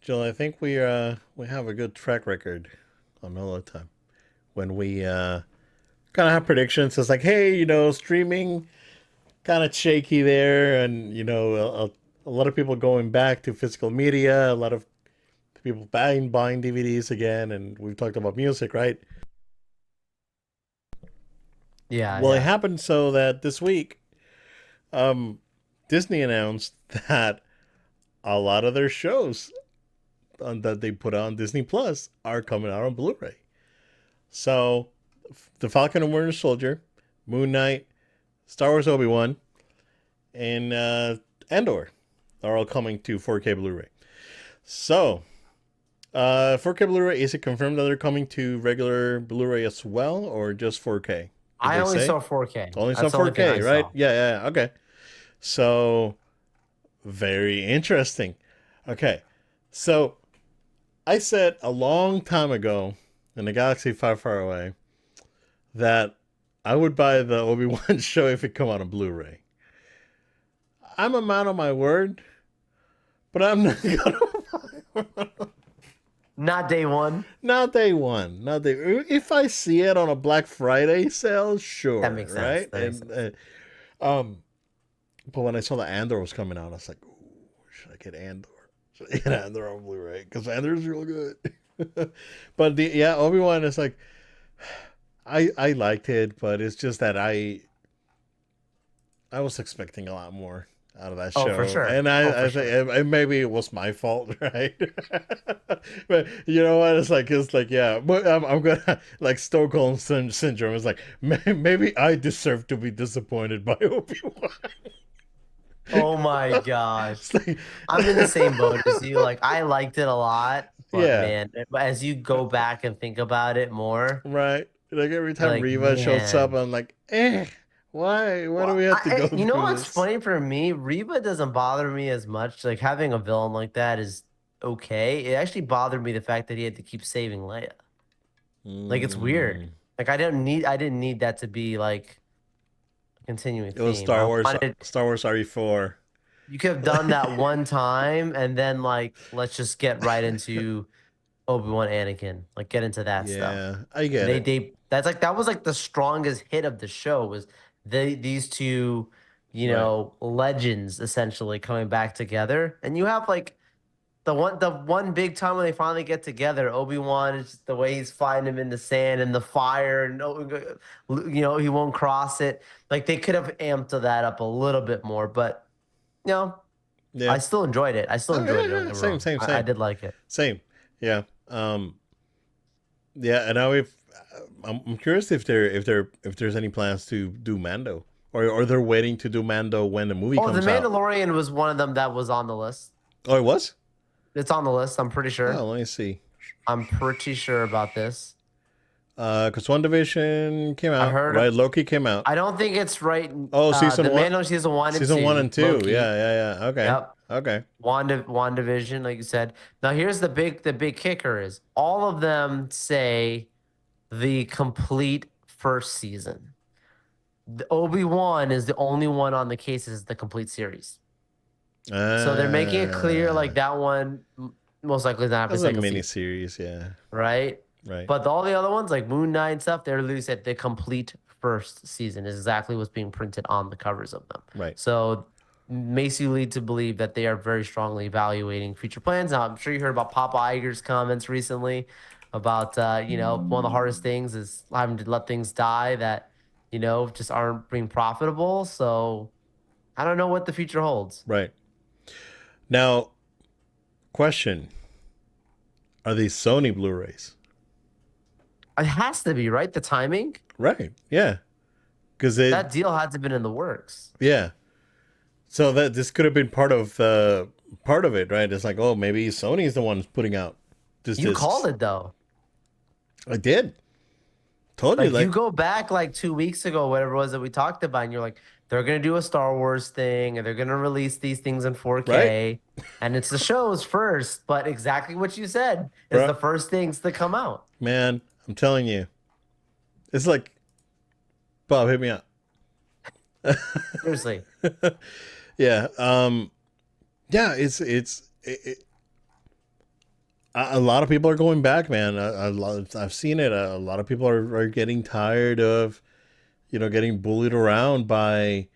Jill, I think we have a good track record on all the time when we kind of have predictions. It's like, hey, streaming kind of shaky there, and a lot of people going back to physical media, a lot of people buying DVDs again, and we've talked about music, right? Yeah, Well, it yeah. happened so that this week, um, Disney announced that a lot of their shows that they put on Disney Plus are coming out on Blu-ray. So, The Falcon and Winter Soldier, Moon Knight, Star Wars Obi Wan, and Andor are all coming to 4K Blu-ray. So, 4K Blu-ray, is it confirmed that they're coming to regular Blu-ray as well, or just 4K? Did I they only say? saw 4K. Only some That's the only thing 4K, I right? saw. Yeah, yeah, yeah. Okay. So, very interesting. Okay. So, I said a long time ago in a galaxy far, far away that I would buy the Obi Wan show if it come out on Blu-ray. I'm a man of my word, but I'm not gonna. Not day one. Not day one. Not day. If I see it on a Black Friday sale, That sure, makes sense. right? That makes And sense. but when I saw the Andor was coming out, I was like, ooh, should I get Andor? Should I get Andor on Blu-ray? Because Andor's real good. But yeah, Obi Wan is like, I liked it, but it's just that I was expecting a lot more out of that Oh, for show, sure. and Oh, for I sure. think maybe it was my fault, right? But you know what? It's like yeah, but I'm gonna like Stockholm syndrome. It's like maybe I deserve to be disappointed by Obi Wan. Oh my gosh. It's like, I'm in the same boat as you. Like, I liked it a lot, but yeah, man, as you go back and think about it more, right. Like every you're time like, Riva shows up, man. I'm like, eh, why do Well, we have to go you know through what's this? funny for me? Reba doesn't bother me as much. Like having a villain like that is okay. It actually bothered me the fact that he had to keep saving Leia. Like it's weird. Mm. Like I didn't need that to be like a continuing It was theme. I wanted Star Wars RE4. you could have done that one time and then like let's just get right into Obi-Wan Anakin. Like get into that stuff. Yeah, I And get it. they that's like that was like the strongest hit of the show was these two, Right. legends essentially coming back together. And you have like the one big time when they finally get together, Obi-Wan is just the way he's fighting him in the sand and the fire and he won't cross it. Like they could have amped that up a little bit more, but you know, Yeah. I still enjoyed it. I still Oh enjoyed it, don't yeah, get yeah. me Same, wrong. same, I same, did like it. same. Yeah. Yeah. And now if I'm curious if there's any plans to do Mando, or they're waiting to do Mando when the movie Oh, The comes out. Mandalorian was one of them that was on the list. Oh, it was. It's on the list, I'm pretty Oh, sure. let me see. I'm pretty sure about this. Because One Division came I out, heard right? Loki came out. I don't think it's right. Oh, The season one, Mando season one and season one two, and two. Yeah, Loki. yeah, yeah. Okay, Yep. okay. WandaVision, like you said. Now here's the big kicker is all of them say the complete first season. The Obi-Wan is the only one on the case is the complete series. So they're making it clear like Uh, that one most likely is not have a that's a second mini season, series. Yeah, right? right, But all the other ones like Moon Knight and stuff, they're literally said the complete first season is exactly what's being printed on the covers of them. right. So makes you lead to believe that they are very strongly evaluating future plans. Now, I'm sure you heard about Papa Iger's comments recently about one of the hardest things is having to let things die that just aren't being profitable. So I don't know what the future holds. Right. Now, question: are these Sony Blu-rays? It has to be right. The timing Right. Yeah. Because it. that deal had to have been in the works. Yeah. So that this could have been part of it, right? It's like, oh, maybe Sony's the one putting out this You called discs. it though. I did. Told you, Like you like, go back like 2 weeks ago, whatever it was that we talked about, and you're like, they're gonna do a Star Wars thing, and they're gonna release these things in right, 4K, and it's the shows first. But exactly what you said is bro, the first things to come out. man. I'm telling you, it's like, Bob, hit me up. Seriously. Yeah. Yeah. A lot of people are going back, man. I've seen it. A lot of people are getting tired of getting bullied around by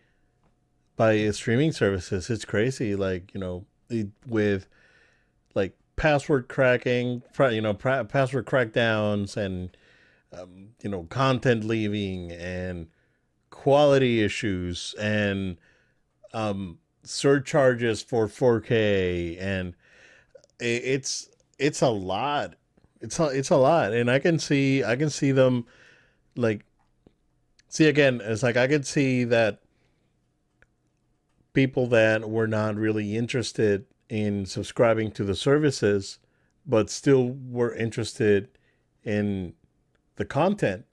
streaming services. It's crazy. Like with like password cracking, password crackdowns, and content leaving, and quality issues, and surcharges for 4K, and it's a lot. It's a lot, and I can see them like see again. It's like I could see that people that were not really interested in subscribing to the services, but still were interested in the content.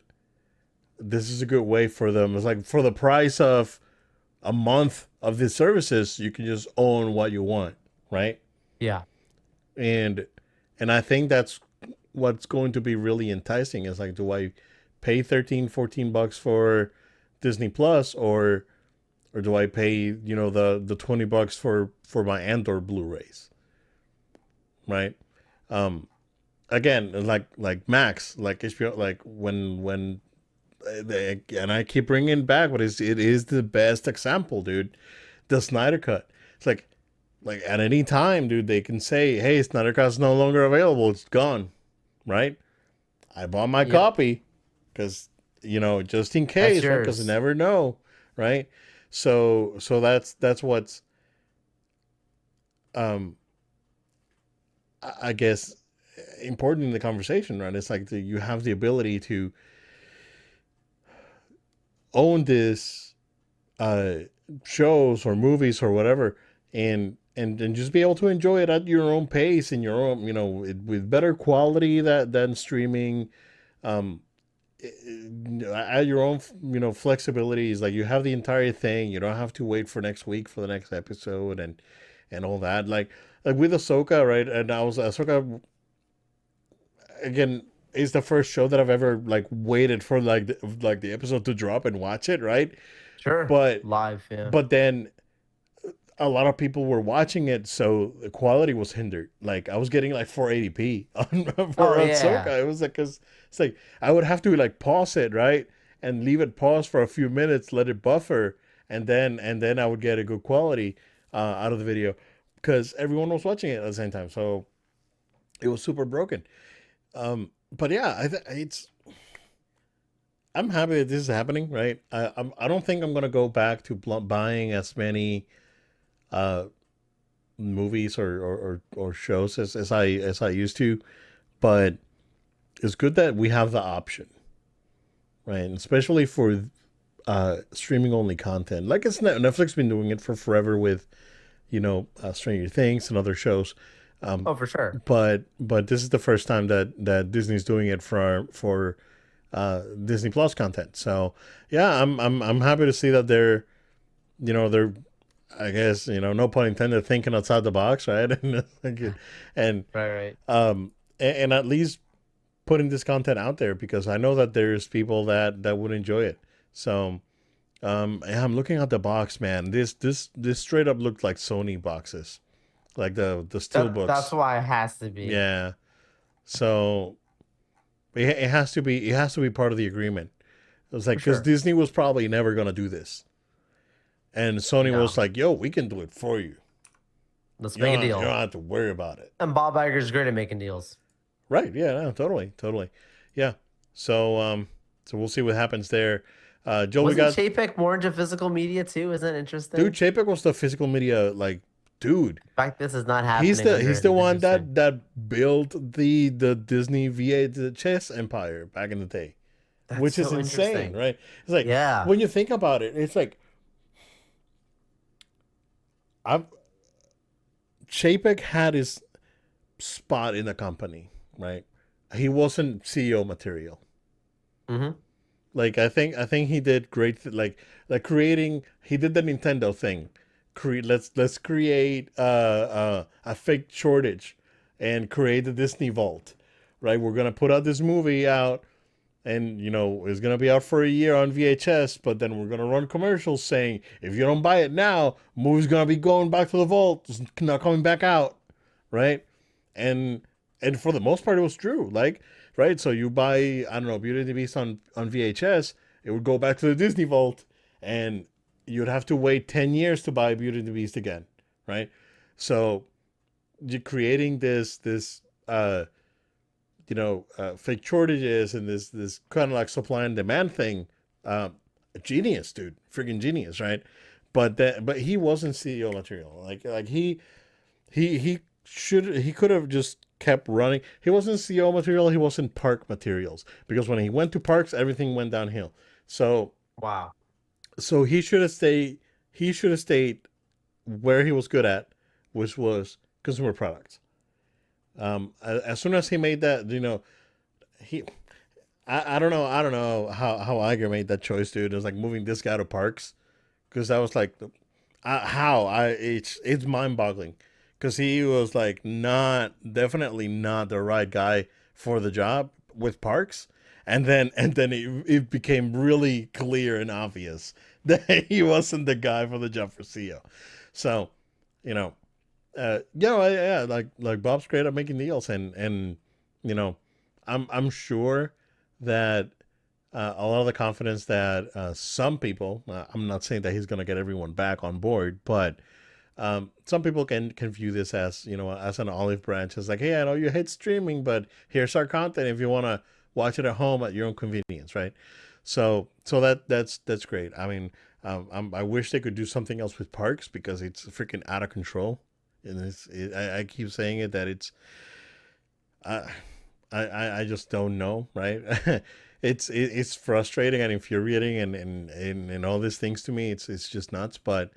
This is a good way for them. It's like for the price of a month of these services, you can just own what you want, right? Yeah. And I think that's what's going to be really enticing. Is like, do I pay 13, $14 for Disney Plus, or do I pay the $20 for my Andor Blu-rays, right? Um, Again, like Max, like HBO, like when and I keep bringing it back, but it is the best example, dude. The Snyder Cut. It's like at any time, dude, they can say, "Hey, Snyder Cut's no longer available. It's gone." Right? I bought my Yep. copy because just in That's case, right? Because you yours. never know, right? So that's what's um I guess important in the conversation, right? It's like you have the ability to own this uh shows or movies or whatever, and just be able to enjoy it at your own pace, in your own with better quality than streaming, um at your own flexibilities. Like, you have the entire thing. You don't have to wait for next week for the next episode, and all that. Like with Ahsoka, right? And I was Ahsoka again is the first show that I've ever like waited for like the episode to drop and watch it, right? Sure. But Live. Yeah. then a lot of people were watching it, so the quality was hindered. Like, I was getting like 480p for Oh yeah. Ahsoka. It was like, because it's like I would have to like pause it, right, and leave it pause for a few minutes, let it buffer, and then I would get a good quality out of the video because everyone was watching it at the same time. So it was super broken. But yeah, I'm happy that this is happening. Right, I don't think I'm gonna go back to buying as many uh movies or shows as I used to, but it's good that we have the option, right? And especially for streaming only content. Like, it's Netflix been doing it for forever with Stranger Things and other shows. Um, Oh, for sure. but this is the first time that Disney's doing it for Disney Plus content. So yeah, I'm happy to see that they're I guess no pun intended, thinking outside the box, right? And Right. Right. and at least putting this content out there, because I know that there's people that would enjoy it. So yeah, I'm looking at the box, man. This straight up looked like Sony boxes, like the steel That's books. why it has to be. Yeah. So it has to be part of the agreement. It was like, For because sure. Disney was probably never gonna do this, and Sony was No. like, "Yo, we can do it for you. Let's You make a don't you deal. don't have to worry about it." And Bob Iger's great at making deals. Right? Yeah. No, totally. Totally. Yeah. So we'll see what happens there. Joel, we Wasn't got Chapek more into physical media too? Isn't that dude. interesting? Chapek was the physical media, like, dude. The fact this is not He's happening the under he's him the is one interesting. that built the Disney VHS empire back in the day, That's which is so insane, interesting. right? It's like, Yeah. when you think about it, it's like I've Chapek had his spot in the company, right? He wasn't CEO material. Hmm. Like, I think he did great, like creating. He did the Nintendo thing. Let's create a fake shortage and create the Disney Vault, right? We're gonna put out this movie out, and it's gonna be out for a year on VHS, but then we're gonna run commercials saying, if you don't buy it now, movie's gonna be going back to the vault, it's not coming back out, right? And and for the most part, it was true. Like, right? So you buy, I don't know, Beauty and the Beast on VHS, it would go back to the Disney Vault, and you'd have to wait 10 years to buy Beauty and the Beast again, right? So you're creating this fake shortages and this kind of like supply and demand thing. Um, Genius, dude, freaking genius, right? But he wasn't CEO material. Like he could have just kept running. He wasn't CEO material. He wasn't park materials because when he went to parks, everything went downhill. So Wow. so he should have stayed. He should have stayed where he was good at, which was consumer products. As soon as he made that, he I don't know how Iger made that choice, dude. It was like moving this guy to parks because that was like how I it's mind boggling because he was like not definitely not the right guy for the job with parks, and then it became really clear and obvious that he wasn't the guy for the job for CEO. So, you know, yeah, like Bob's great at making deals, and you know, I'm sure that a lot of the confidence that some people, I'm not saying that he's going to get everyone back on board, but some people can view this as as an olive branch. It's like, hey, I know you hate streaming, but here's our content if you want to watch it at home at your own convenience, right? So that's great. I mean, I wish they could do something else with parks because it's freaking out of control. And I keep saying it that it's I I just don't know, right? It's frustrating and infuriating and all these things to me. It's just nuts. But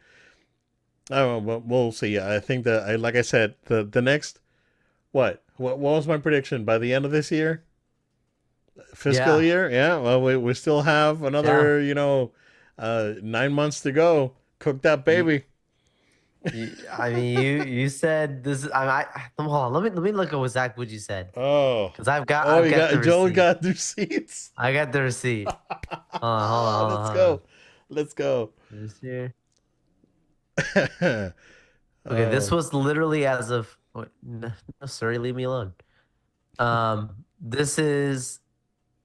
I don't know. We'll see. I think that like I said, the next what was my prediction by the end of this year, fiscal Yeah. year? Yeah. Well, we still have Yeah. another 9 months to go. Cook that You, baby. I mean, you said this. Hold on. Let me look at exactly what you said Oh, because I've got oh, I've you got got the Joel receipt. got the receipts. I got the receipt. Hold on. Hold on. Let's Hold on. go. Let's go. This here. Okay, this Oh, was literally as of. Wait, no, no, sorry, leave me alone. This is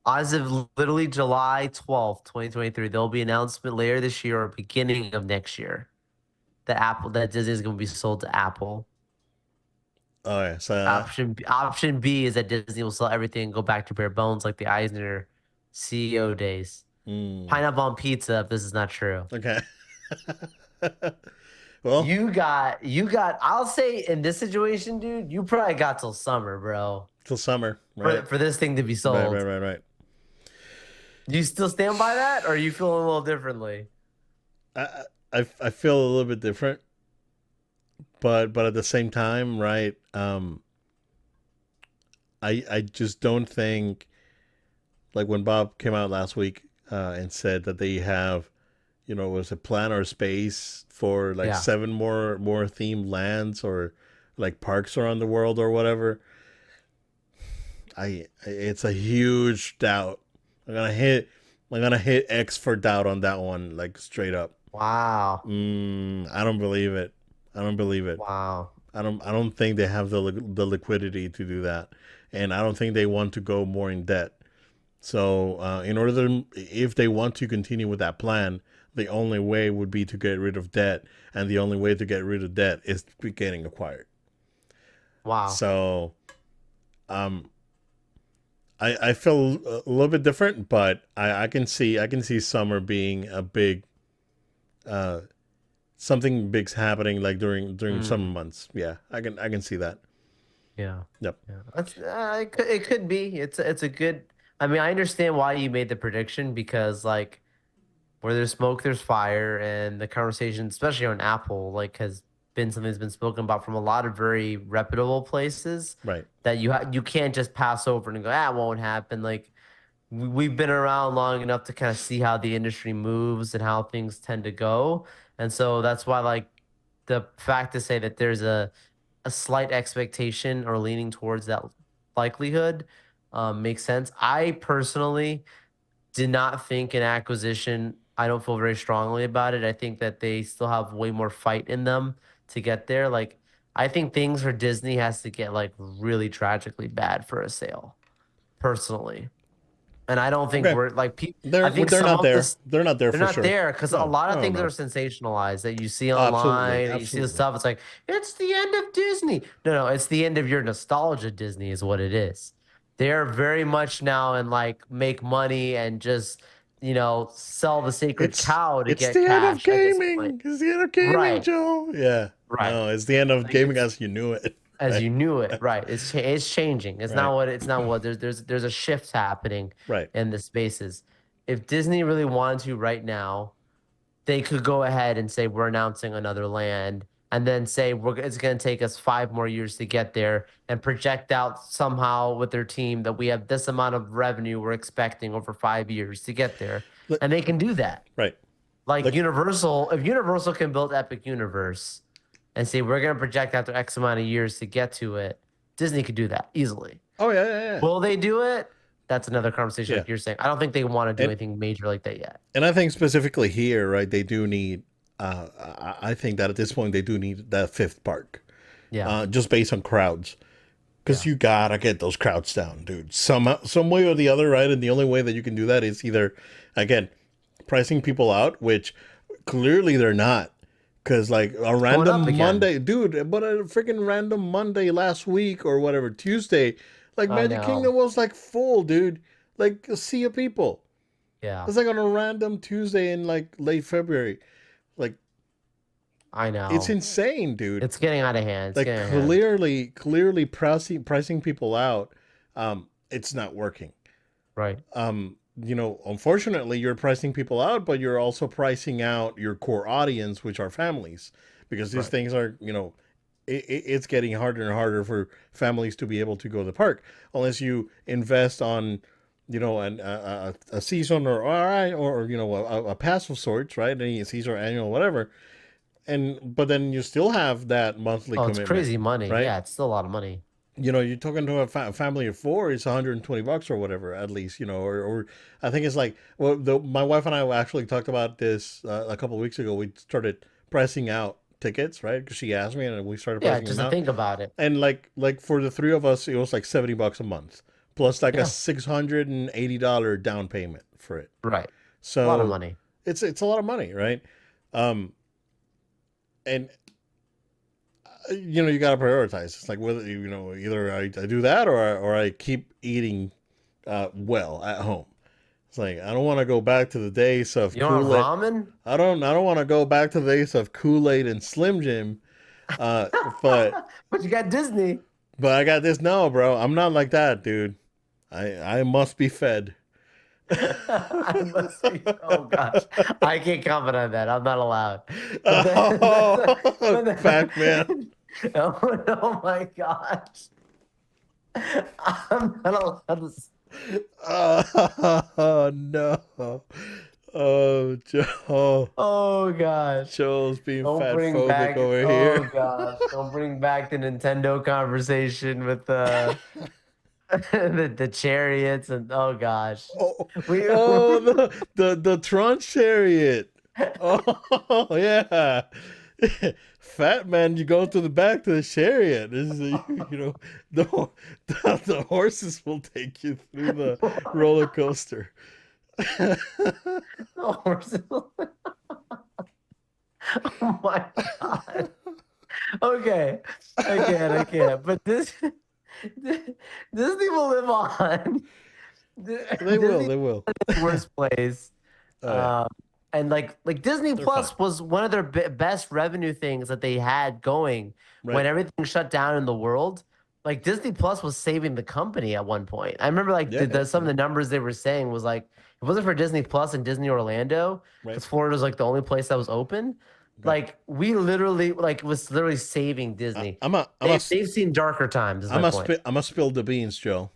as of literally July 12th, 2023. There'll be an announcement later this year or beginning of next year that Disney is going to be sold to Apple. oh yeah. So Option B is that Disney will sell everything and go back to bare bones like the Eisner CEO days. mm, Pineapple on pizza if this is not true. okay. Well, You got I'll say in this situation, dude, you probably got till summer, bro. till summer, right? For this thing to be Right, right, sold. right, right. Do you still stand by that or are you feeling a little differently? I I feel a little bit different, but at the same time, right? I just don't think like when Bob came out last week and said that they have was a plan or space for like Yeah. seven more themed lands or like parks around the world or whatever. It's a huge doubt. I'm gonna hit I'm gonna hit X for doubt on that one, like straight up. Wow. I don't believe it. I don't believe it. Wow. I don't think they have the liquidity to do that, and I don't think they want to go more in debt. So, if they want to continue with that plan, the only way would be to get rid of debt, and the only way to get rid of debt is getting acquired. Wow. So, um, I feel a little bit different, but I can see summer being a big uh something big's happening like during summer Mm, months. Yeah, I can see that. yeah. Yep. Yeah. It could be. It's a good I mean, I understand why you made the prediction because like where there's smoke, there's fire, and the conversation, especially on Apple, like has been something that's been spoken about from a lot of very reputable places Right. that you can't just pass over and go, ah, it won't happen. Like we've been around long enough to kind of see how the industry moves and how things tend to go, and so that's why like the fact to say that there's a slight expectation or leaning towards that likelihood makes sense. I personally did not think an acquisition. I don't feel very strongly about it. I think that they still have way more fight in them to get there. Like I think things for Disney has to get like really tragically bad for a sale, personally. And I don't think Okay, we're like people. I they're think they're some not of there. this They're not there they're for not sure. there because a No, lot of no, things are no. sensationalized that you see Oh, absolutely, online and you see the absolutely. stuff. It's like it's the end of Disney. No, no, it's the end of your nostalgia. Disney is what it is. They're very much now in like make money and just sell the sacred cow to It's get the end of cash at this point. gaming. It's the end of gaming, Right, Joe. Yeah. right. No, it's the end of Like gaming it's as you knew it. as Right. you knew it, right? It's changing. Right. It's not what there's a shift happening Right. in the spaces. If Disney really wanted to right now, they could go ahead and say we're announcing another land, and then say it's going to take us 5 more years to get there, and project out somehow with their team that we have this amount of revenue we're expecting over 5 years to get there, Look, and they can do that. right. Like Look. Universal, if Universal can build Epic Universe and say we're going to project after X amount of years to get to it, Disney could do that easily. Oh yeah, yeah, yeah. Will they do it? That's another conversation, Yeah. like you're saying. I don't think they want to do And anything major like that yet. I think specifically here, right? They do need. I think that at this point they do need that fifth park, Yeah, just based on crowds, because yeah, you gotta get those crowds down, dude. Some way or the other, right? And the only way that you can do that is either, again, pricing people out, which clearly they're not. Cause like a it's going up random again. Monday, dude, but a freaking random Monday last week or whatever, Tuesday, like I Magic Kingdom know. was like full, dude. Like a sea of people. Yeah, It's like on a random Tuesday in like late February. Like I it's know. insane, dude. It's getting out of hand. It's Like getting out of hand. clearly pricing people out. It's not working. Right, Unfortunately, you're pricing people out, but you're also pricing out your core audience, which are families, because these right. things are, it's getting harder and harder for families to be able to go to the park unless you invest on, a season or a pass of sorts, right? Any season or annual, whatever. But then you still have that monthly Oh, it's commitment, crazy money. right? Yeah, it's still a lot of money. You're talking to a family of four, it's $120 or whatever, at least, or I think it's like, well, my wife and I actually talked about this a couple of weeks ago. We started pricing out tickets, right? Because she asked me and we started Yeah, pricing just them to out. think about it. And like for the three of us, it was like $70 a month, plus like a Yeah, $680 down payment for it. right. A lot of So money. it's a lot of money, right? Um, and you got to prioritize. It's like whether either I do that or I keep eating well at home. It's like I don't want to go back to the days of You want Kool Aid. ramen? I don't want to go back to the days of Kool Aid and Slim Jim. Uh, but But you got Disney. but I got this now, bro. I'm not like that, dude. I must be fed. I must be. Oh gosh, I can't comment on that. I'm not allowed. But then, Oh, but Pac Man. then, oh my gosh, I'm not allowed to. Oh no. Oh, Joe. Oh gosh, Joe's being don't fat bring phobic back. over Oh here. gosh, don't bring back the Nintendo conversation with the the chariots and oh gosh, Oh, we. oh, the Tron chariot. Oh yeah, fat man, you go to the back to the chariot. This is the, the horses will take you through the roller coaster. The horses. Oh my god. Okay. I can't. But Disney will live on. They will, Disney they will. is the worst place. Oh yeah, Um, and like Disney they're fine, Plus was one of their best revenue things that they had going when right? everything shut down in the world. Like Disney Plus was saving the company at one point. I remember like Yeah, yeah, some of yeah. the numbers they were saying was like if it wasn't for Disney Plus and Disney Orlando, Right, because Florida was like the only place that was open. right. Like we literally like was literally saving I, Disney. I'm a, I'm a, They've seen darker times, is my point. I'm gonna spill the beans, Joe.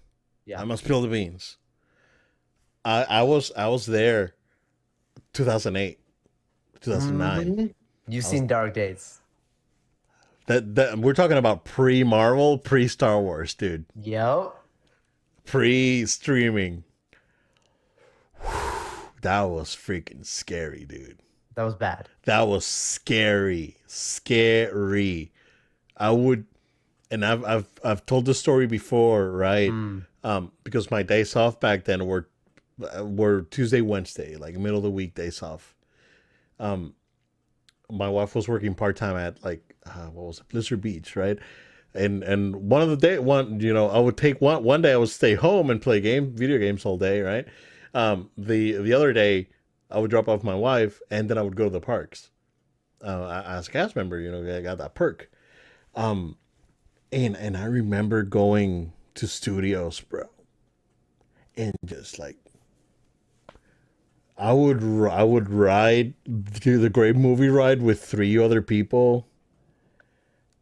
Yeah. I'm gonna spill the beans. I was there 2008, 2009. You've I was seen dark days. that we're talking about pre Marvel, pre Star Wars, dude. Yep. Pre streaming. That was freaking scary, dude. That was bad. That was scary. Scary. I would, and I've told the story before, right? Mm. Because my days off back then were Tuesday, Wednesday, like middle of the week days off. Um, my wife was working part time at like what was it, Blizzard Beach, right? And one of the day one I would take one day I would stay home and play video games all day, right? The other day I would drop off my wife and then I would go to the parks. As a cast member, I got that perk. Um, and I remember going to studios, bro, and just like I would ride do the great movie ride with three other people,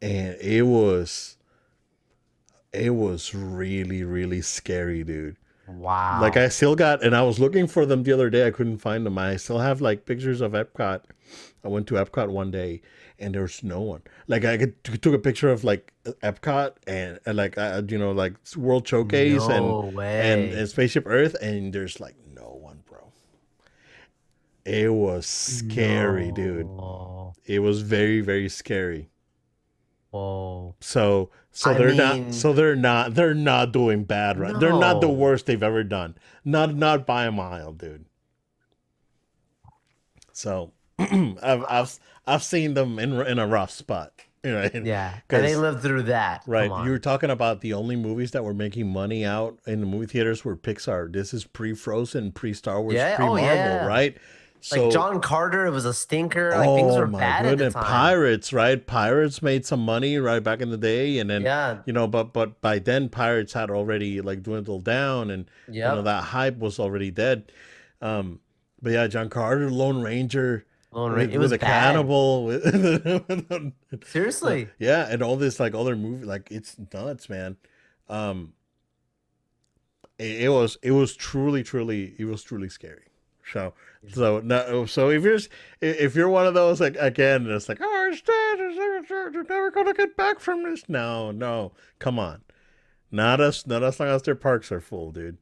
and it was really really scary, dude. Like I Wow. still got, and I was looking for them the other day. I couldn't find them. I still have like pictures of Epcot. I went to Epcot one day, and there's no one. Like took a picture of like Epcot and like like World Showcase No and way. Spaceship Earth, and there's like no one, bro. It was scary, dude. No. It was very very scary. Whoa. So I they're not mean, they're not doing bad, right? They're not the no. worst they've ever done. Not by a mile, dude. So I've seen them in a rough spot, right? Yeah. And they Because lived through that. Come right, you were on. talking about the only movies that were making money out in the movie theaters were Pixar. This is pre Frozen, pre Star Wars, Yeah. pre Oh, Marvel, yeah. right? Like So John Carter, it was a stinker. Like things oh were my bad at the goodness, time. Pirates, right? Pirates made some money right back in the day, and then Yeah. but by then Pirates had already like dwindled down, and Yep. that hype was already dead. Um, but yeah, John Carter, Lone Ranger, It with was a bad. cannibal, Seriously. yeah, and all this like other movie, like it's nuts, man. Um, it was truly scary. So so no so if you're one of those like again it's like oh it's dead they're never gonna get back from this, no, come on, not as long as their parks are full, dude.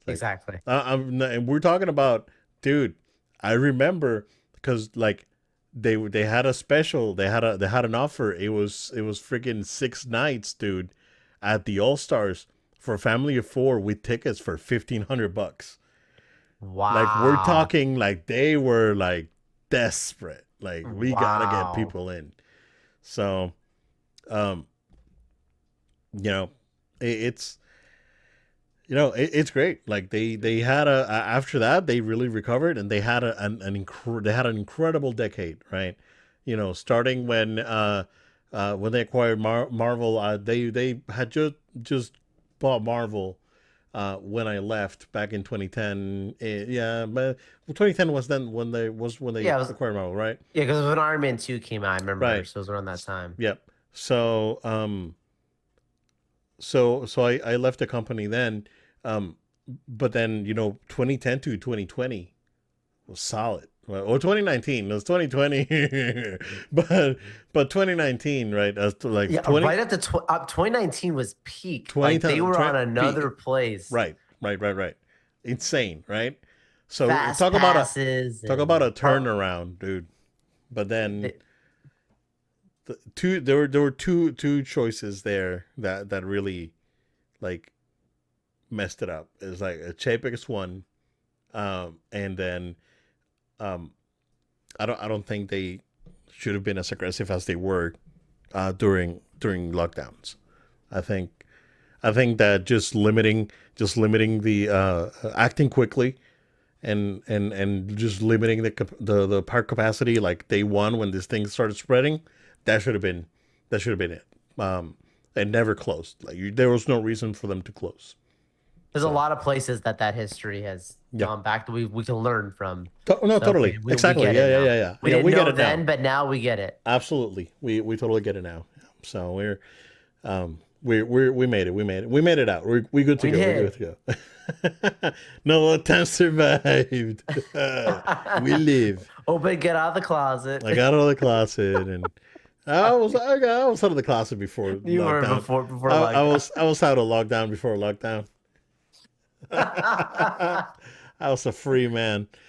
Like Exactly. and we're talking about, dude, I remember because like they had a special, they had an offer. It was freaking 6 nights, dude, at the All Stars for a family of four with tickets for $1,500. Like we're Wow. talking like they were like desperate. Like we gotta get Wow. people in. So um, you know, it's it's great. Like they had after that they really recovered and they had they had an incredible decade, right? Starting when they acquired Marvel, they had just bought Marvel when I left back in 2010. Yeah, but 2010 was then when they Yeah, it was acquired Marvel, right? yeah, because when Iron Man 2 came out, I remember. Right. So it was around that time. Yep. So I left the company then, um, but then 2010 to 2020 was solid. Well, or 2019, it was 2020, but 2019, right? As to like Yeah, 20 right at the 2019 was peak. 20 Like they were on another peak, place. right, right, insane, right? So Fast passes talk about and a turnaround, dude. But then it, there were two choices there that really like messed it up. It's like a Chapek's one, and then um, I don't think they should have been as aggressive as they were during lockdowns. I think I think that just limiting the acting quickly and just limiting the park capacity like day one when this thing started spreading, that should have been it. And never closed. Like there was no reason for them to close. there's a So lot of places that history has yeah, gone back that we can learn from. no, So totally, we exactly, get yeah, it yeah, now. yeah, yeah, We yeah. didn't We get know it now. then, but now we get it. Absolutely, we totally get it now. So we made it. We made it out. We good to We go. We're good did. to go. No attempt survived. We live. Open, get out of the closet. I got out of the closet, and I was out of the closet before You were lockdown. before lockdown. I was out of lockdown before lockdown. I was a free man.